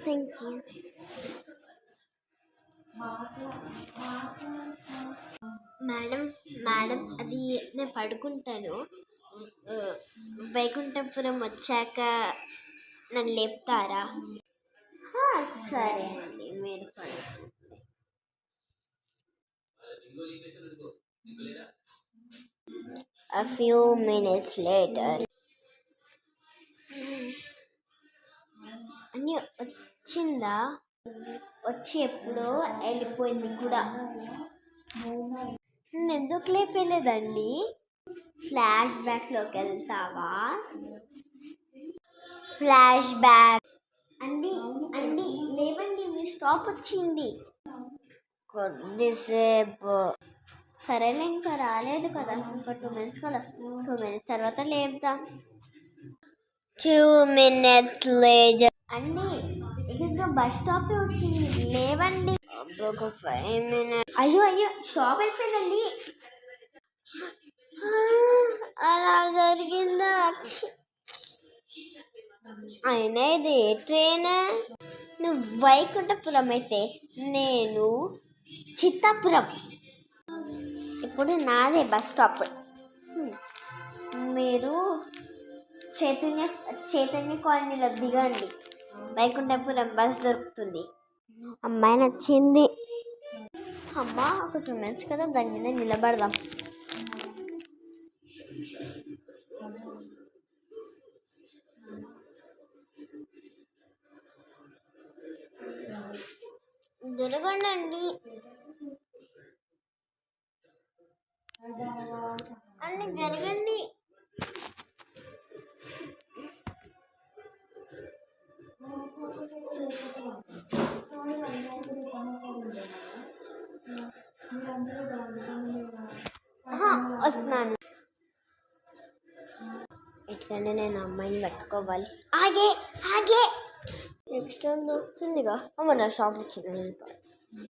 Thank you madam. Madam అది నేను పడుకుంటాను. వైకుంఠపురం వచ్చాక నన్ను లేపుతారా? సరే అండి, మీరు పడుకోండి. A few minutes later. అని వచ్చిందా? వచ్చి ఎప్పుడో వెళ్ళిపోయింది కూడా. నన్ను ఎందుకు లేపలేదండి? ఫ్లాష్ బ్యాక్లోకి వెళ్తావా? ఫ్లాష్ బ్యాక్ అండి. అండి లేవండి, మీ స్టాప్ వచ్చింది. కొద్దిసేపు. సరేలే, ఇంకా రాలేదు కదా, ఇంకా 2 minutes కదా. 2 minutes తర్వాత లేపుతా. 2 minutes later. అండి ఇంకా బస్ స్టాప్ వచ్చింది, లేవండి. ఒక 5 minutes. అయ్యో అయ్యో, స్టాప్ అయిపోయిందండి. అలా జరిగిందా? అయినా ఇది ఏ ట్రైన్? నువ్వు వైకుంఠపురం అయితే నేను చిత్తాపురం. ఇప్పుడు నాదే బస్ స్టాప్. మీరు చైతన్య కాలనీలో దిగండి, వైకుంఠపురం బస్ దొరుకుతుంది. అమ్మాయి నచ్చింది. అమ్మ ఒక 2 minutes కదా, దాని మీద నిలబడదాం. జరగండి అండి. అన్ని జరగండి. వస్తున్నాను. ఇట్లనే నేను అమ్మాయిని పట్టుకోవాలి. ఆగే ఆగే, నెక్స్ట్ టైం దొరుకుతుందిగా. అమ్మ నా షాప్ వచ్చింది.